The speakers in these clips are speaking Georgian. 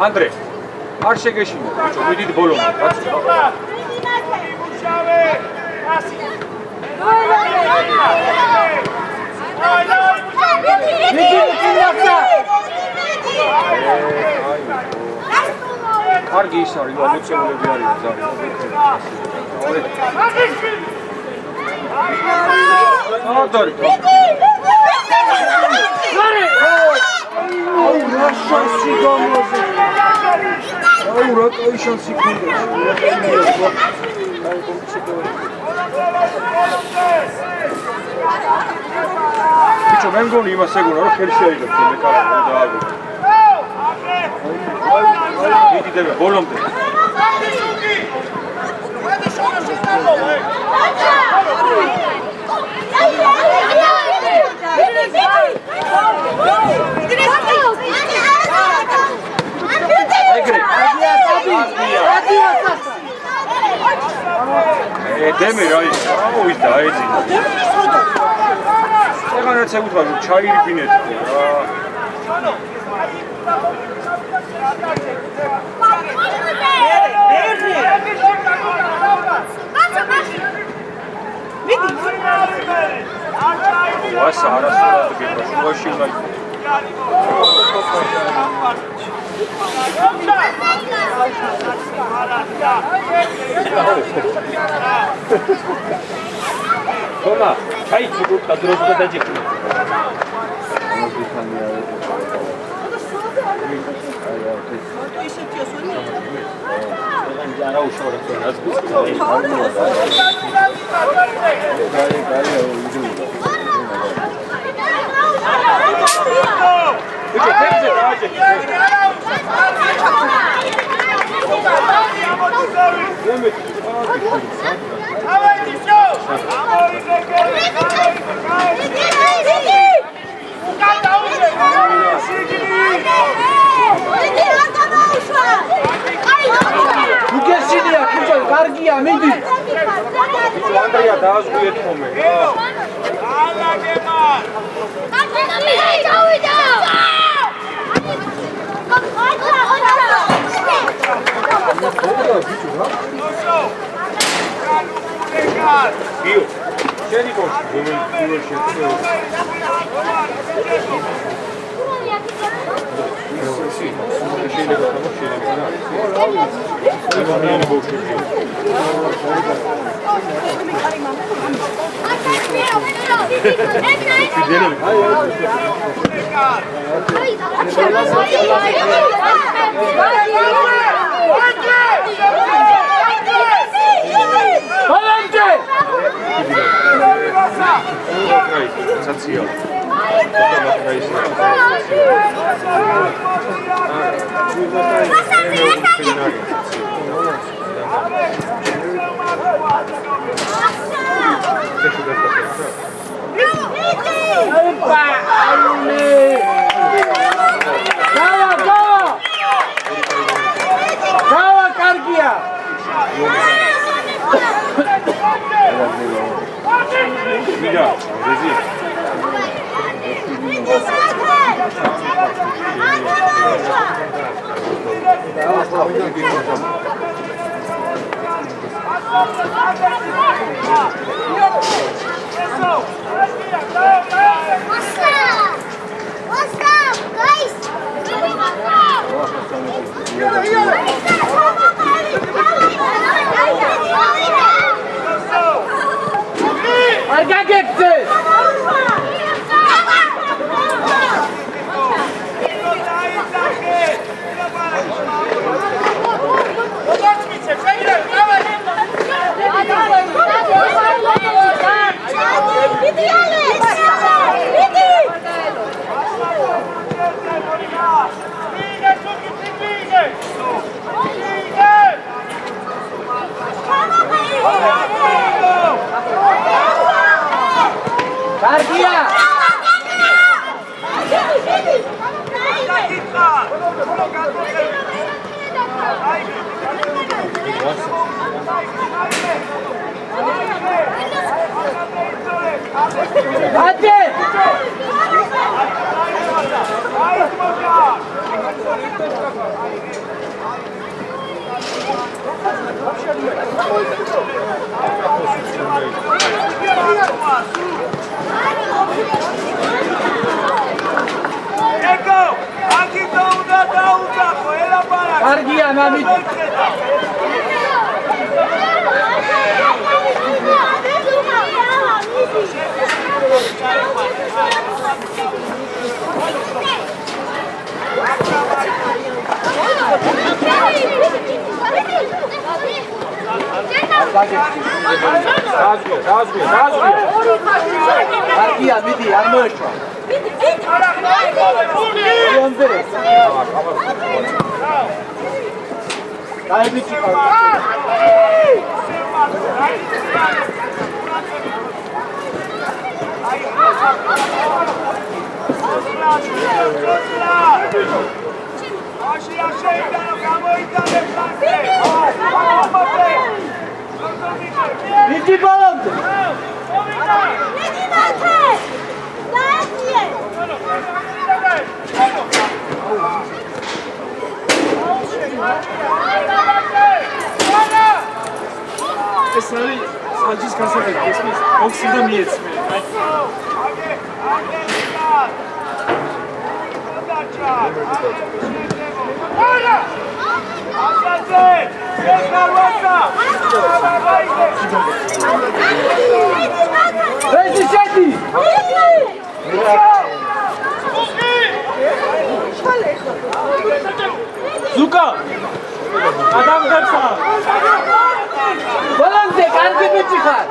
Andre, არ შეგეშინო, ბიჭო, მიდით ბოლომდე, კაცო. კარგი ის არის, ამოწეულები არიან ძალიან. Ანდარი. აუ რა შანსი გამოზე. აუ რა კაი შანსი ქონდა. ბიჭო, მე მგონი იმას ეგონა, რომ ხელი შეიგებს მე კაცო დააგო. მიდი დები ბოლომდე. დემი რა ის ავიდა ეძინა. ეგანაც ეკუთვნა რომ ჩაირიფინეთ რა. ვასა არასდროს გეკვა შუაში უნდა იყოს. Toma, hai sigur că drog de dege. Era ușor să ați spus. Uite, trebuie să trage. გუგესინია კუჭო კარგია მიდი ანდრია დააზღვიეთ ხოლმე ალაგემარ გავიდა გიო შენი კოშკი რომელი შეწევ შეიძლება გამოჩენილ რა ეს ბოში What's up, guys? კარგია. Ate! Კარგია, მამით. Კარგია, მიდი, არ მოეშვა. დაიბიჭი ყავს. მიდი ბოლომდე. ეს არის საჯის გასაგები, ესმის ბოქსი და მიეცმე. Zuka! Adam Gapsa! ბოლომდე კარგი ბიჭი ხარ.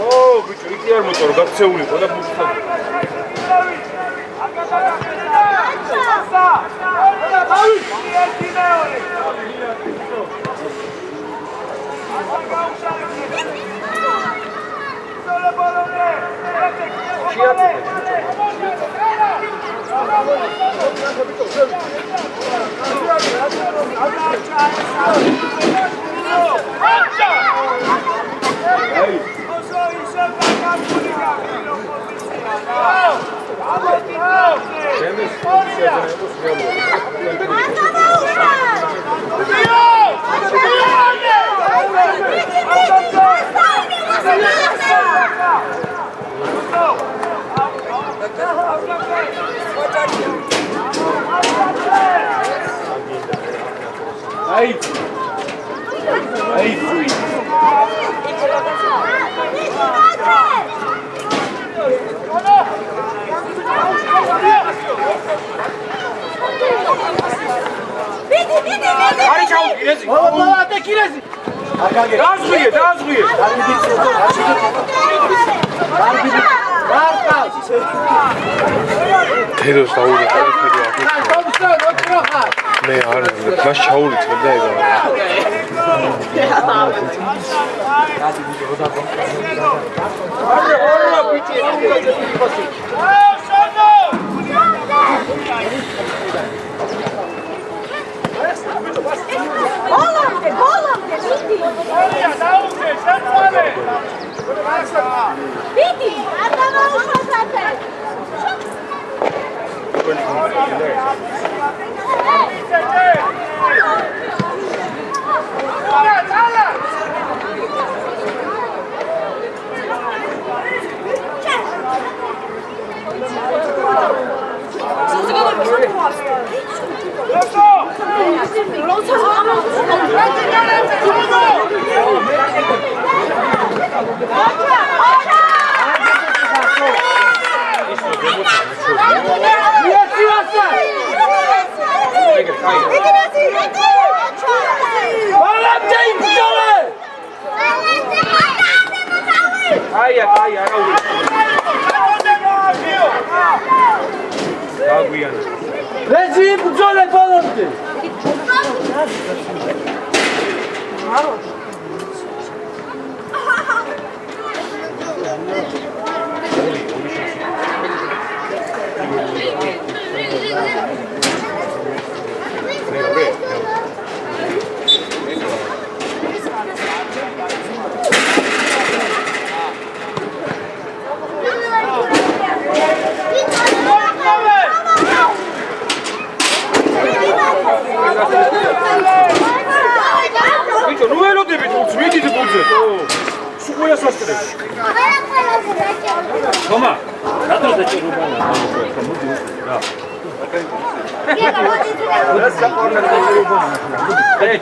ო, ბიჭო, იქ არ მოწორო, გაქცეულიყო და ბუშთან. თედოს დაუვიდა მე არ მას ჩაურიცხებ და ეგა Let's go! ბალამდა იბრძოლე! აია, არა უ. დაგვიანა. რეჟი იბრძოლე ბალამდა! ბიჭო, ნუ ელოდებით უც მიდით ბუძე. სულ ასასწრებს. ხომა, რატო დაჭირობა და მოდი რა. ეს საყოველთაო დაჭირობა.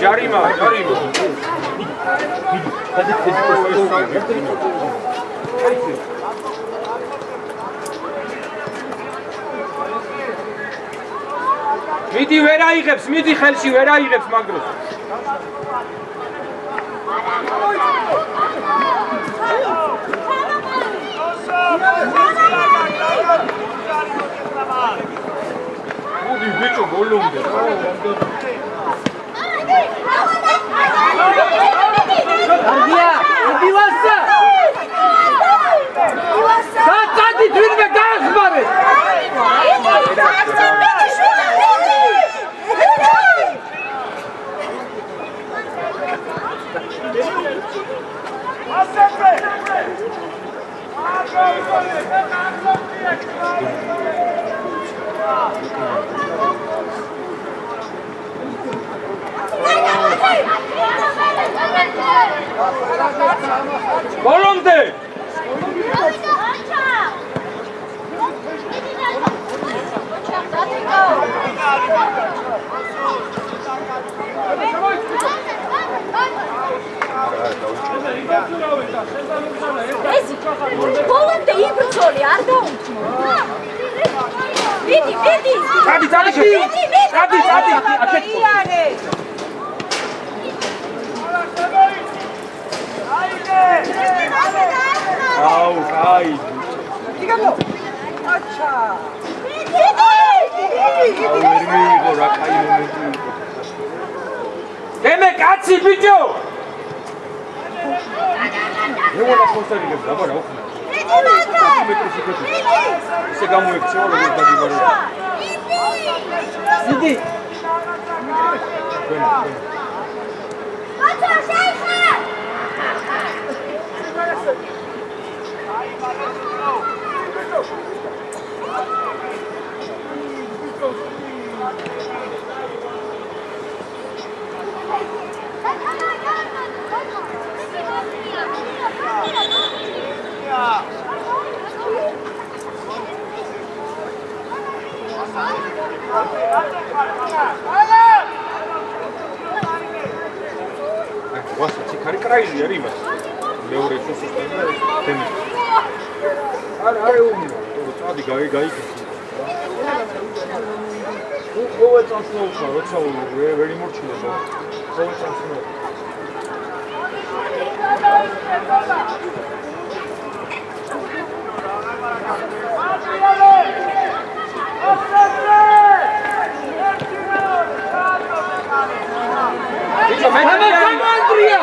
ჯარიმა. მიდი ვერ აიღებს, მიდი ხელში ვერ აიღებს მაგროს. მოდი ბიჭო გოლომდე. არგია, იდი ვასა! გაწადი თვითმე გაახმარე! გოლომდე! ეს ბოლომდე იბრძოლე არ დაუთმო. მიდი. წადი. აუ, კაი. მიიღო რა კაი მომენტი. ემე კაცი ბიჭო! ეულა ხოსტარიგებს დაბა რა უხნა. ისე გამოიქცევა როგორ დაგიბარო. იდი! ვასა ციქარი კრაიზი არის იმას. მეორე სუსტად და თემი. არა უმი. წადი გაიქცე. ოღონდ წამსნოა, როცა ვერ იმორჩილება. ოღონდ წამსნოა. Bicho, me Andrea!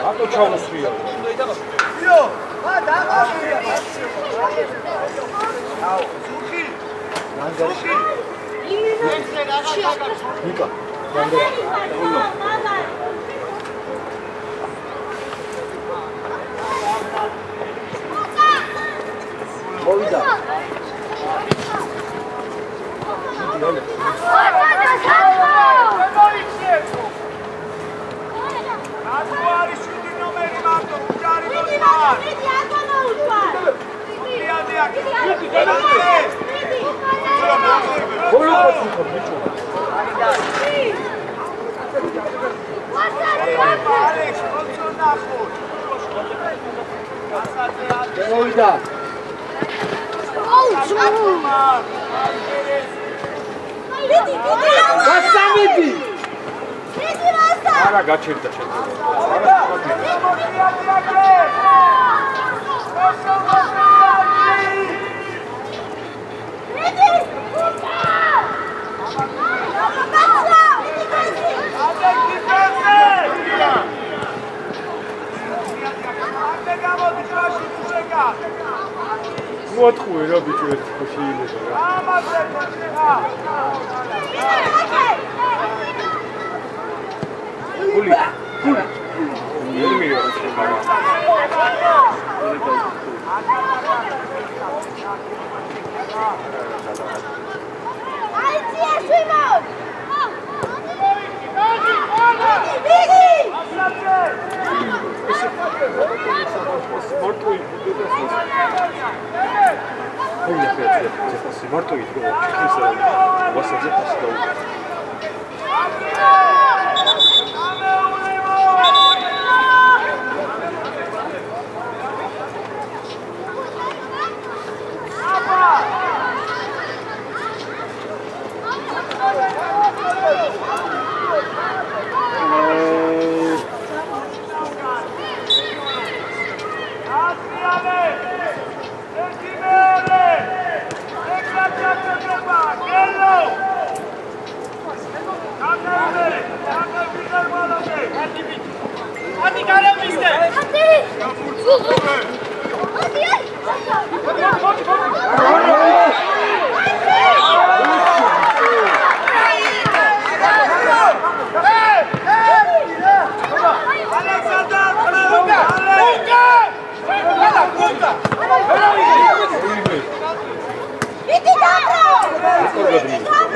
Ато ჩაუსვია. იო, დააღწია. აუ, ზუხი. ზუხი. ნიკა. მოვიდა. Alex, მოვიდა. გასამიდი. არა გაჩერდა ჩემს. მოთხუე რა ბიჭო ეს შეიძლება რა. გული. ელმიო ხარა. აიცია სიმონ.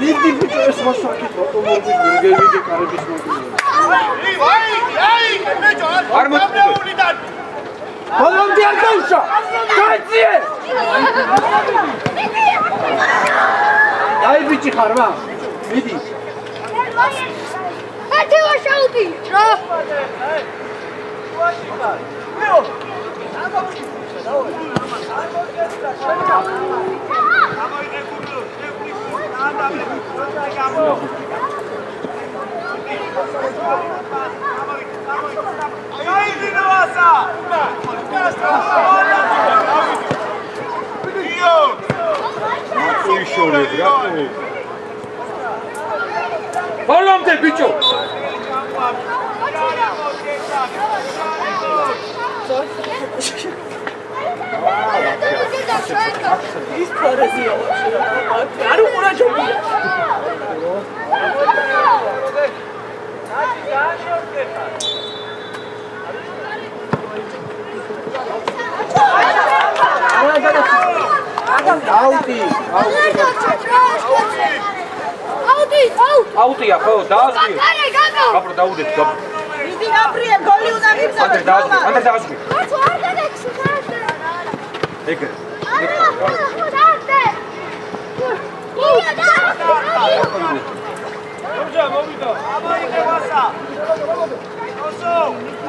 იდი ბიჭო ეს მოსაკით ავტომობილის ბურგერინგე კარების მოგივიდა. არ მოწყვეტ. ბოლომდე არ გავშა. გაიძიე. აი ბიჭი ხარ რა? მიდი. ათი ვაშაუტი. რა? ბოლომდე ბიჭო. ის ფარაზია არ უყურა ჯობია აუტია ხო დაასვი. გაბრო დაუდეთ გაბრო. იდი აფრია გოლი უნდა მიგზავნო. ანტერ დაასვი. ეგრე. მოვიდა. ამოიგე ვასა. ოსო,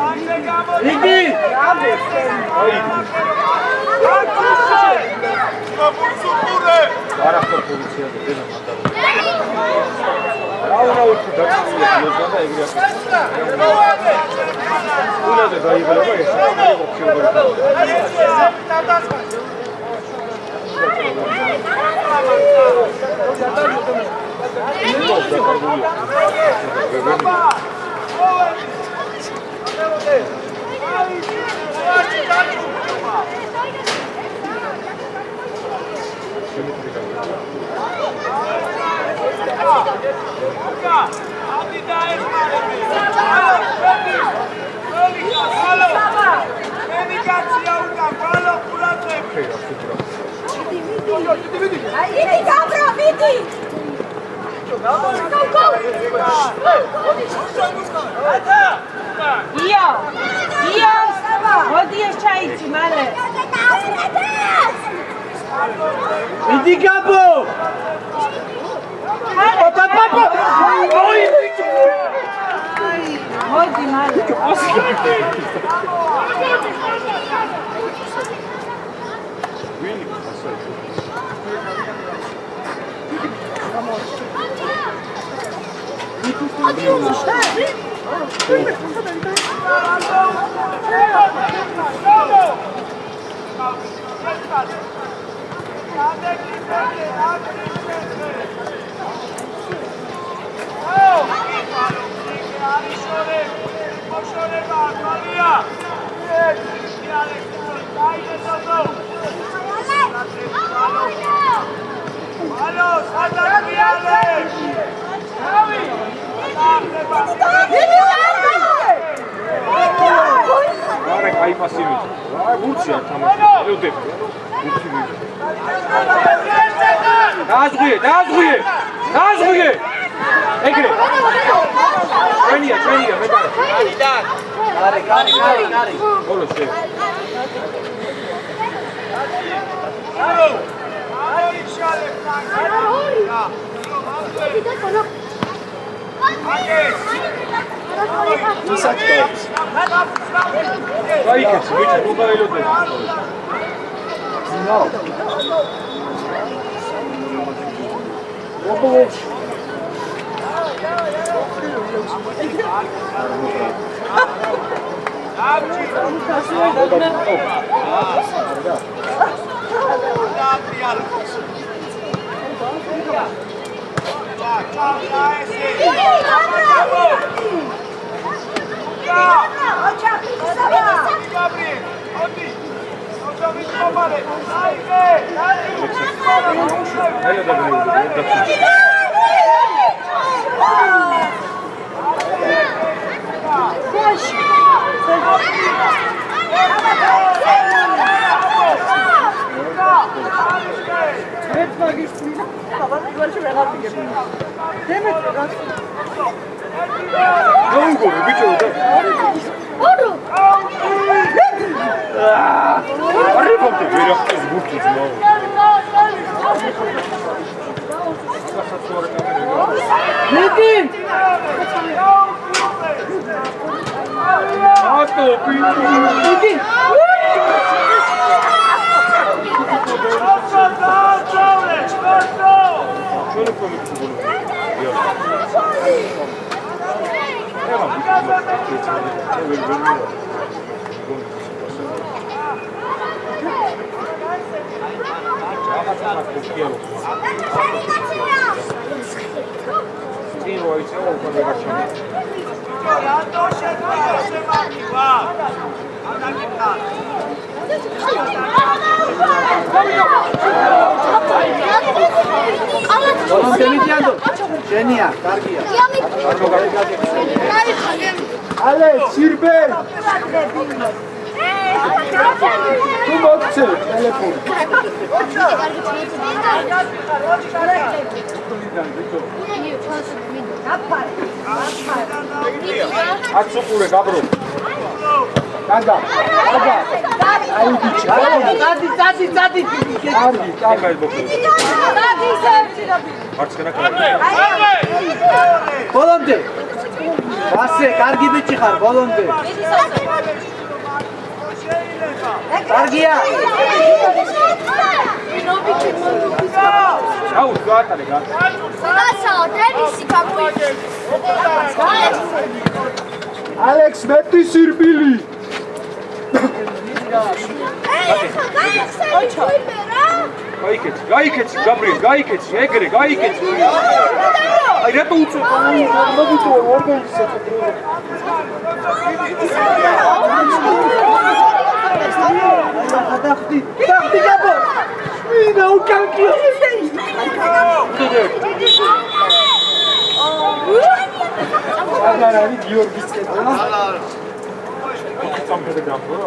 ანტე გამო. იდი. არა ხო პოლიცია და დენა მანდარო. რა უცი დაწია იოზა და ეგრე ასე. უნდადა დაიბლება ეს იდი გაბო. პაპა. ოი ბიჭო. მოდი მალე. მენი ასე. არა, კაი პასი მიწა. რა გურცი არ თამაში. ელოდები. გურცი მიწა. დააზღვიე. ეგრე. ჩვენია, მეტყვი. კარი. ბოლო შე. გაიქეცი, ბიჭო, ნუ გაელოდები. ოპოვში. Genia, cargia. Ale, sirbel. Tu mocy, telefon. Atsukure, gabro. Ganda. Bolonde. Basse, kargi bichi xar, bolonde. Kargia. Au, gata, legal. Alex, meti sirbili. Გაიქეცი, გაბრიელ, გაიქეცი, ეგრე, გაიქეცი. აი, რატო უწევ? მოგიწევ ორგანიზაციას დროზე. დახტი გაბო. ვინა უკანკიო. აგარარი გიორგის კეთება. სამფერე გამბო.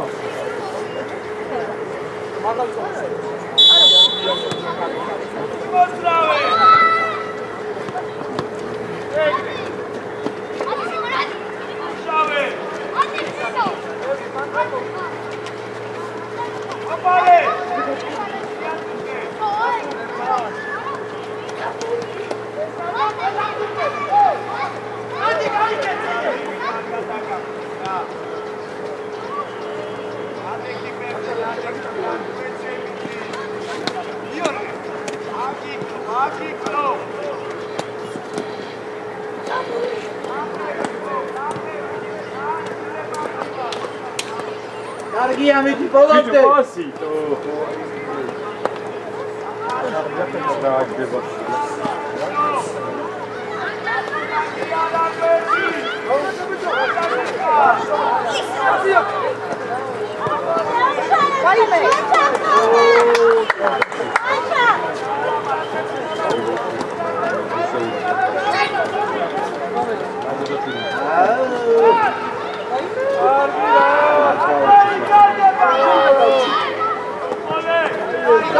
კარგია მიდი ბოლომდე. ფასი.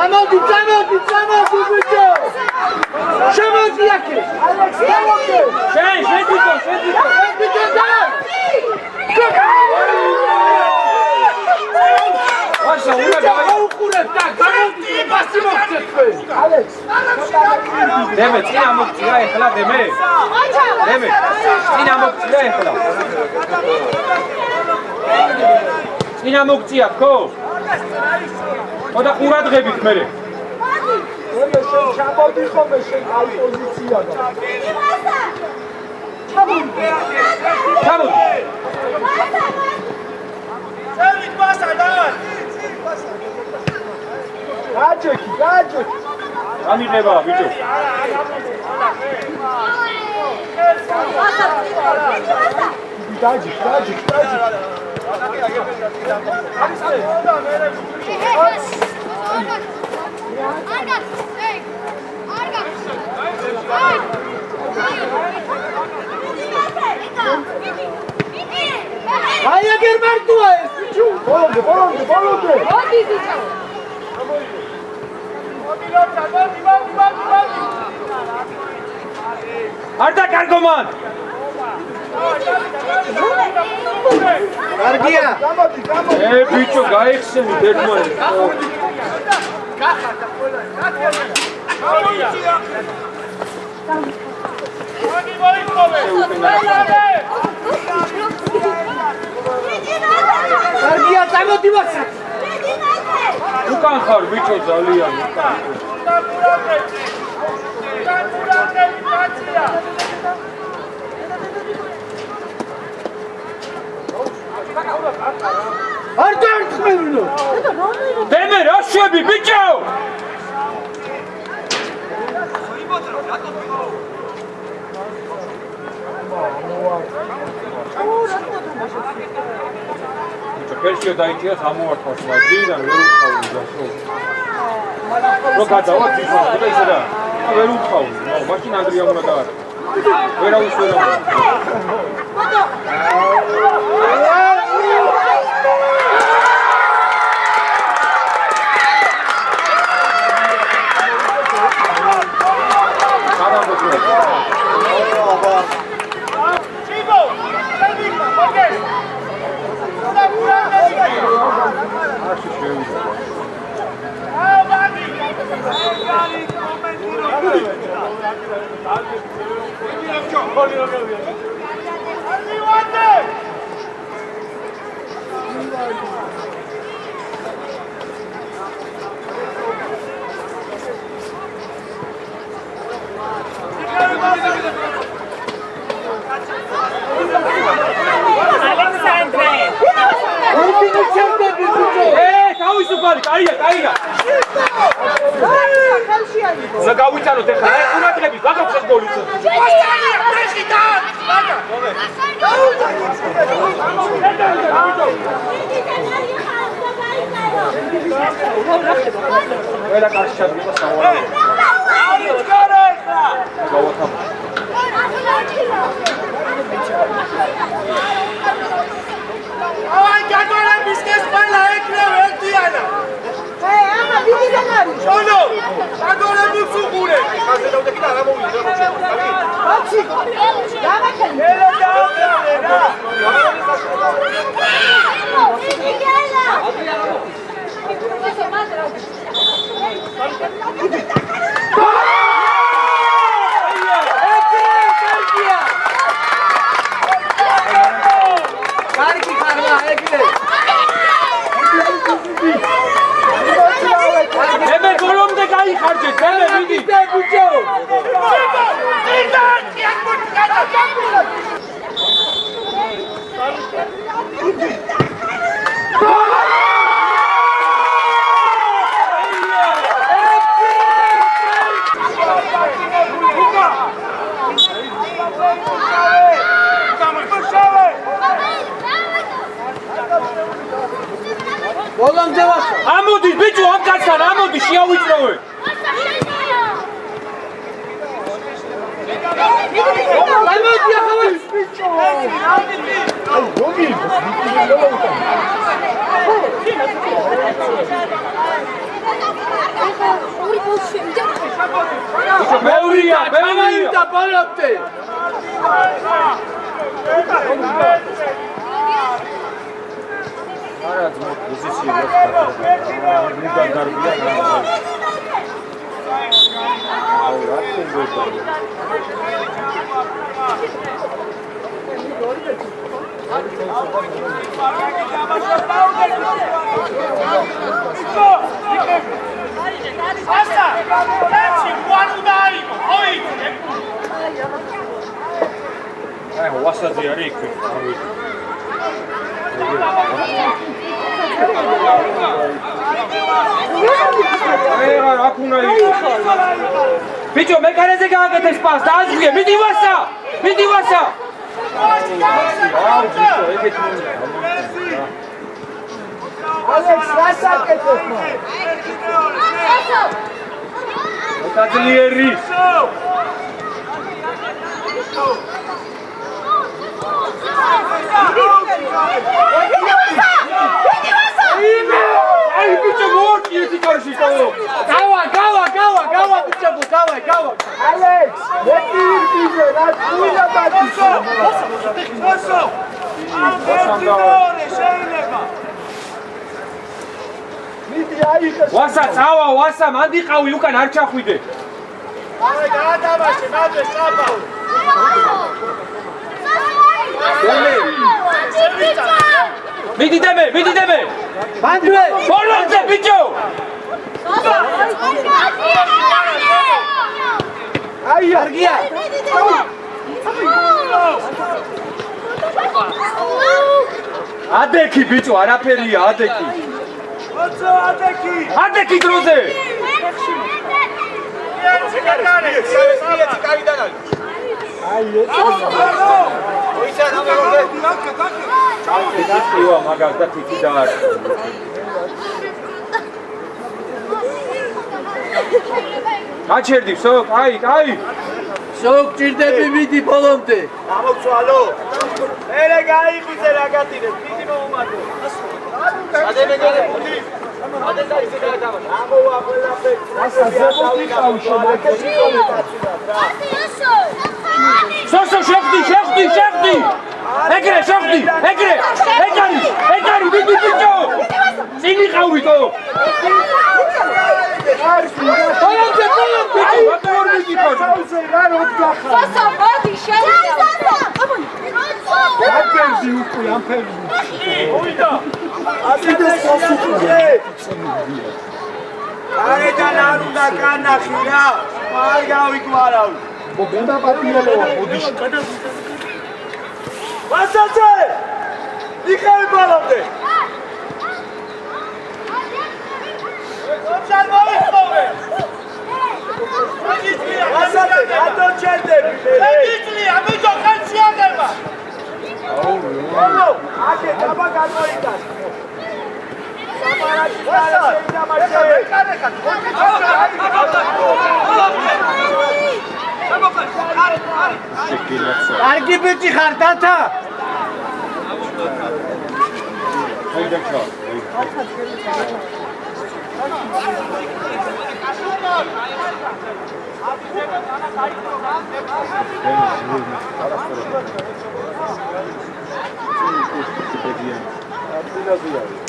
Zamodi, bicho! Შემოდი აქე! შენ ვაშა უნდა გაუყურებ და გამოდი პასი მოგცეთ თქვენ. ალექს. დემე წინა მოგწია ეხლა დემე. დემე წინა მოგწია ეხლა. წინა მოგწია ხო? ხოდა ყურადღებით მერე. ჩამოდი ხოლმე შენ აი პოზიცია და. ჩამოდი. წევით პასა დავარ. გაჯექი. ამიღება ბიჭო. დაჯი. აი აგერ მარტოა ეს ბიჭო. ბოლომდე. მოდი ბიჭო. არ დაკარგომან. კარგია. ბიჭო გაიხსენით ერთმანეთს. კარგია, წამოდი ვახსა. უკან ხარ ბიჭო ძალიან უკან. არ დაერთხმევინო. დემე რა შვები ბიჭო? ფერშიო დაიჭირა ამოვართავს მაგიდან ვერ უთხავდი გასო. რო გადავა თვითონ და ისე რა. ვერ უთხავდი. მაშინ ანგრია უნდა დაარ. ვერავისვერა. კაია. უნდა გავიტანოთ ახლა, ყურადღებით, ვაღებს ეს გოლი. ყველა კარში ჩადგება სავალალო. აი გაგორების ეს ყველა ეკრევ ერთიანა. ამა ვიდიდან არის? შონო, გაგორებს უყურე. ხაზე დავდექი და არა მოვიდა რა. ბაცი, გამაკელი. ელო დააბრალე რა. კარგი ხარმა ეგრე. ემე გოლომდე გაიხარჯეთ, ემე მიდი. ბიჭო. გოლ! ამოდის ბიჭო ამ კაცთან ამოდის შეავიწროვე გამოდი ახლა ბიჭო აი გოგი მეურია და ბოლობდე არა ძმო პოზიცია ნუგან გარბია აუ რა თქმა აი ვასაძე არის იქ რა ქუნა იქ ბიჭო მეკანეზე გააკეთე სპას და აზრია მიდი ვასა აუ ბიჭო ეგეთ ალექს რასაკეთებ მა მოკაძლიერი აი ბიჭო მოდი ეს კარში დავო გავა ბიჭო გავა ალექს მეტირბიზე რა თულა ბატიშო მიდი აიხე ვასა წავა ვასა მანდიყავი უკან არ ჩახვიდე აი გადავაშე მადე საბაო მიდი დემე ბანდვე ბოლომდე ბიჭო აი არგია ადექი ბიჭო არაფერია ადექი ადექი დროზე იო მაგას და თითი და გაჩერდი სო აი შოქ ჭირდები მიდი ბოლომდე გამოცვალო ერე გაიყიზე რა გატირებ დიდი მოუმატო ადემეგალე ფუდი ადესა ისე გადავა ამოვა ყველაფერი ასა ზებოდი ყავშო სოსო შეხდი ეგრე მიდი ბიჭო წინი ყავიტო ბოლომდე აი ვატორ მიდი ხო რა როდგახა სოსო მოდი შეიძლება აფერდი უკვე ამფერდი მოვიდა ასიდე სასუქე არეჯან არ უნდა განახი რა არ გავიგვარავ მოგონდა პატიელოა ბოდიში ვასაცე იქები ბოლომდე ოჩარ მოიხოვე ვასაცე რატო ჩერდები მეგიწლია ბიჭო ხალხი აღება აუ აკე დაბა გამოიტან კარგი ბიჭი ხარ დათა აი დაკა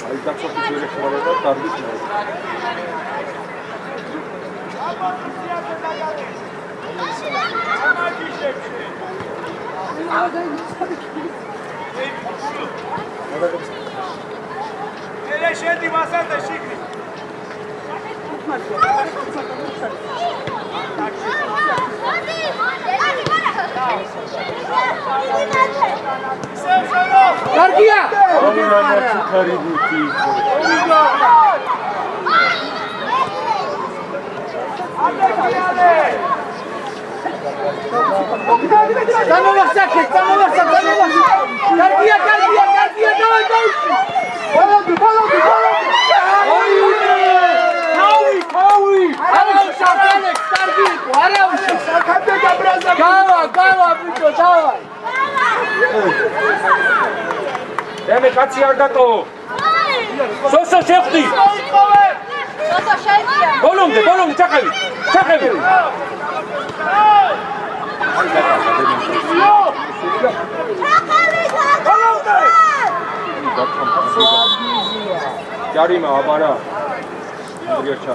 აი დაკოფი ძერე ხმარა და დარბის ნაი ერე შედი მასანდა შიგნით კარგია გამოვასაკეთ კარგია დავაი კაცი არ დატოვო. სოსო შეხვდი. სოსო შეხვდია. ბოლომდე ჩაყევი. ჯარიმა აბარა. ანდრიაჩა.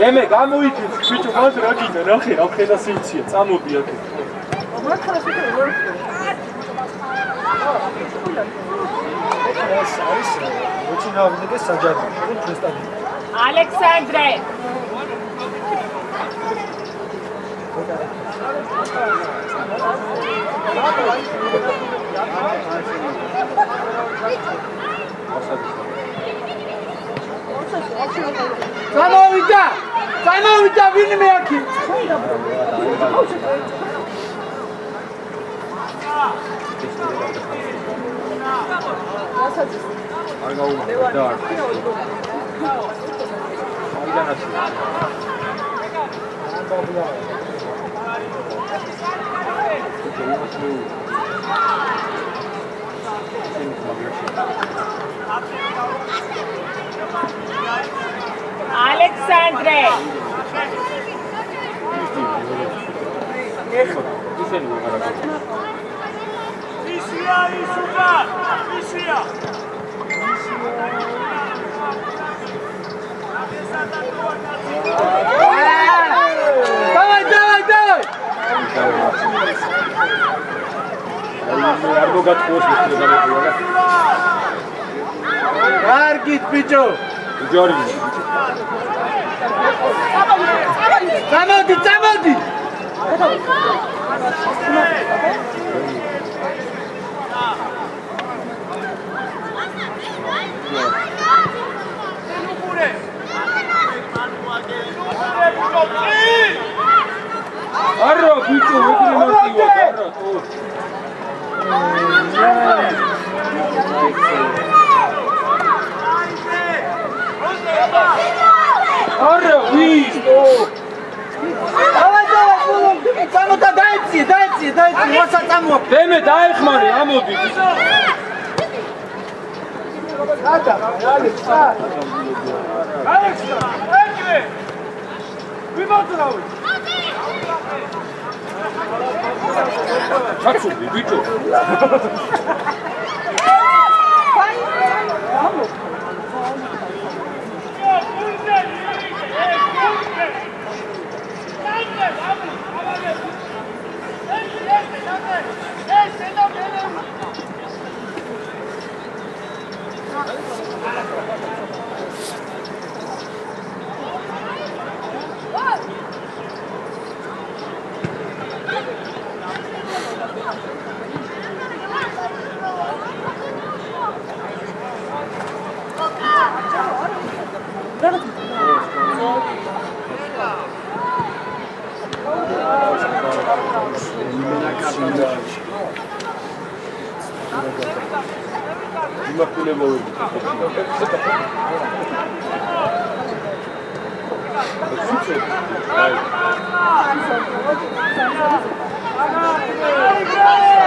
ემე გამოიჩინე ბიჭო მას რა გინდა ნახე რა ხედა სიიცია წამოდი აქ ალექსანდრე Замовიდა ვინმე აქ. არ გაუმეორდა და არ. აიდანაში. ალექსანდრე ისინი ვიღარა. ისია ისუდა ისია Давай! არ მოგატყუოს მისლება. Კარგით ბიჭო. ჯარი. Წამოდი! არა ბიჭო ვეძრი მარტივად არა ბიჭო დაიცი, მოცა წამოა. დემე დაეხმარე ამოდი. ალექსა ეგრე ვიმოძრავი ჩაცუდი ბიჭო.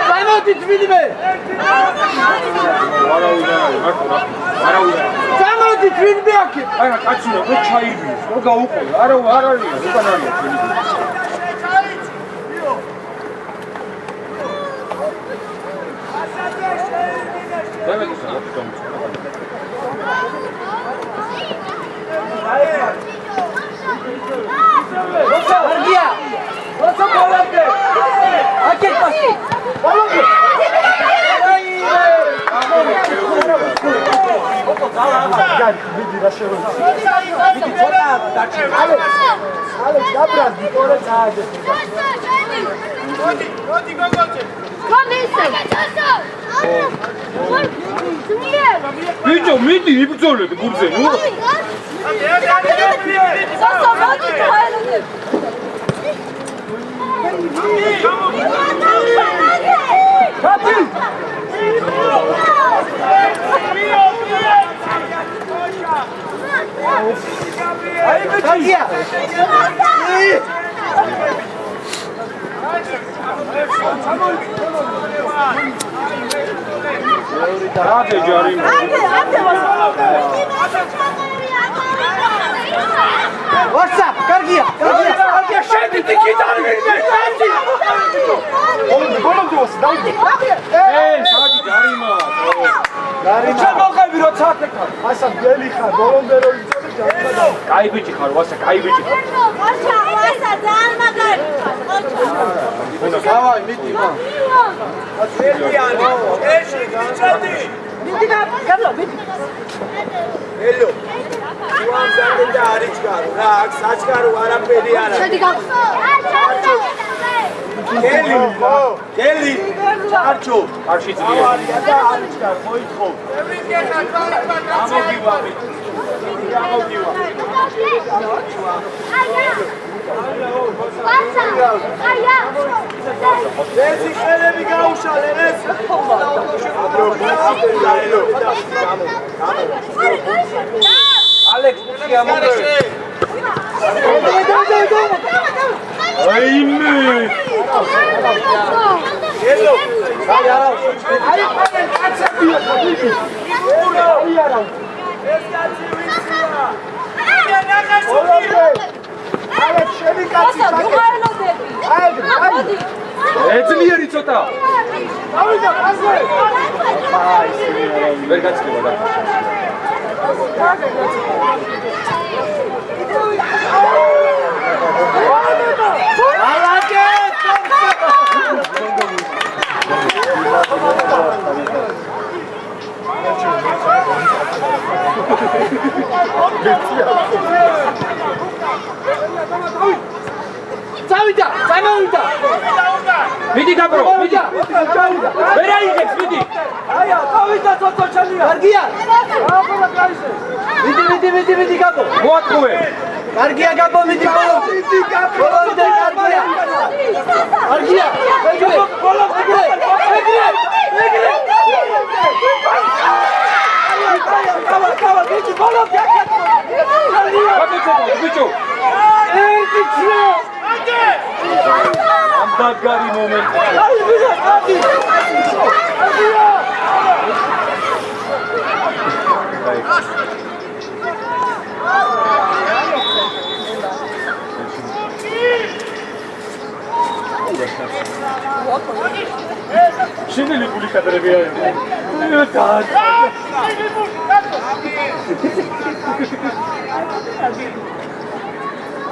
Წამოდი თვითმე. წამოდი თვითმე აქ. არა კაცუნა რო ჩაიბიოს, რო გაუყოლო. არა არია, უკან არია ჩვენი. Аргия! Росо полонке! Акет паси! Полонке! Алекс, добраться, скоро сядешь. მოდი გოგოჩე ბიჭო, მიდი იბრძოლეთ გუნდზე, ნუ. სოსო მოდი ჩაელოდებ. What's up? Kargia!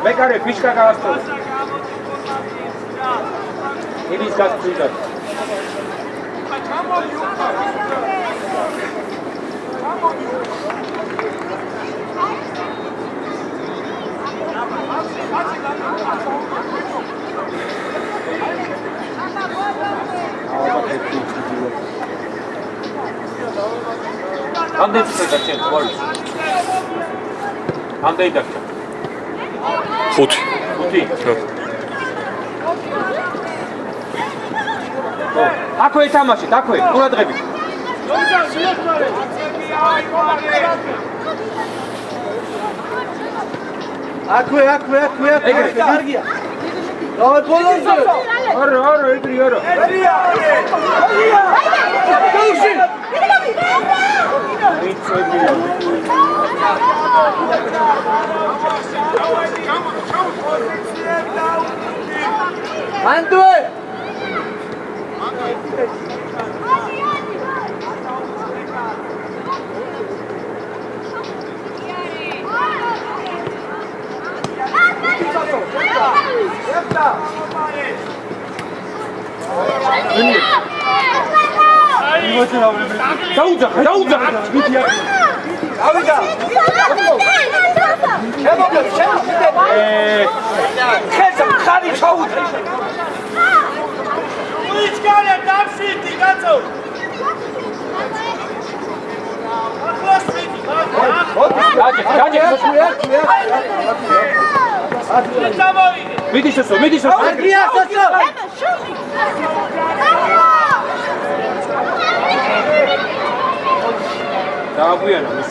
Mekare fișca ca asta. Iris gas prizat. Ამდენი წელს ჩემ მოიწ. Ამდენი დაგჭა. 5. აქვე ეთამაშეთ, აქვე, ყურადღებით. აქვე, კარგია. დავай ბოლომდე. არა, ეგრე არა. გაუში. Andue! დაუძახა. ავიდა. ხეზე ხარი ჩაუძე. უიჩქარე დავშიტი კაცო. მიდის ესო. კარგია, სასო. დააგვიანა მის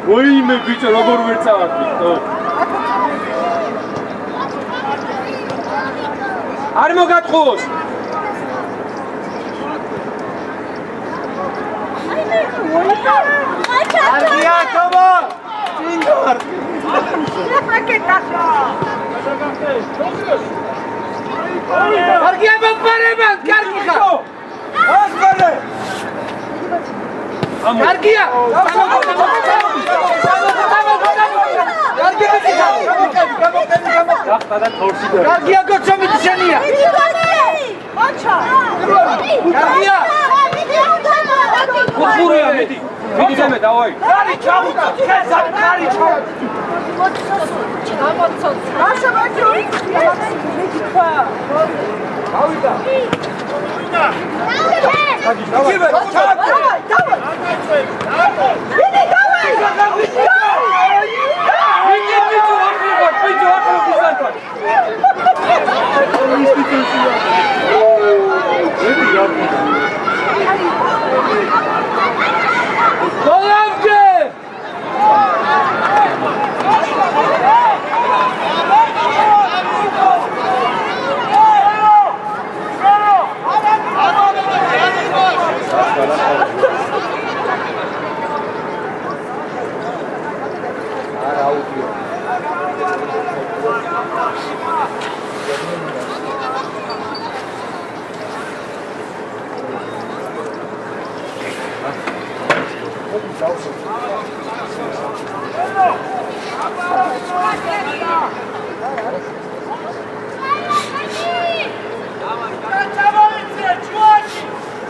ვაიმე ბიჭო როგორ ვერ წავარდით არ მოგატყუოს არგია თომა წინდარ არგია ბაპარება კარგი ხარ ასპარე არგია გარგია გოჩომი შენია აჩა გარგია ხურია მეტი მიდი ძემე დავაი ხარი ჩავუდა ხეზად ხარი ჩავუდა რაშა ბაჭო გავიდა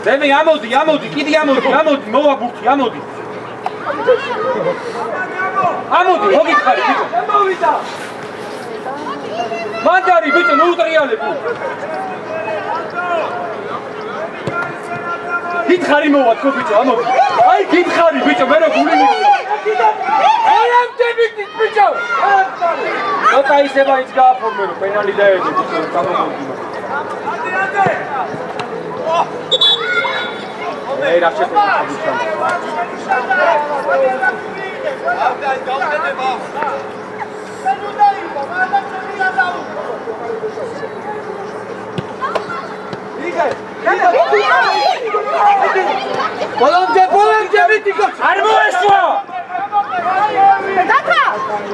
ძემე ამოდი კიდე ამოდი მოვაბურთი ამოდი მოგიხარი ბიჭო მოვიდა მანდარი ბიჭო ნუ უტრიალებო გითხარი მოვატკო ბიჭო ამოდი აი გითხარი ბიჭო მე რა გული მიდია აი ამ დებიტი ბიჭო ცოტა ისება ის გააფორმერო პენალი დაეძე ბიჭო გამომოდი Ei, რა შეფერდა ბიჭო Bolomde bitiko. არ მოესვა! დათა!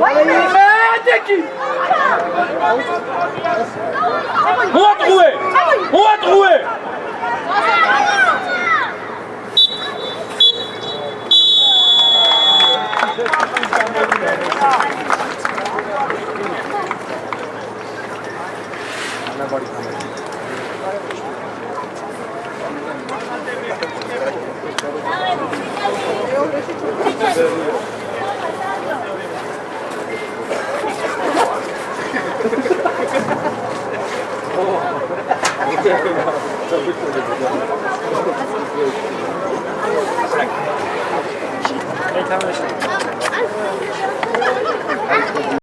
მედიკი! მოატყუე!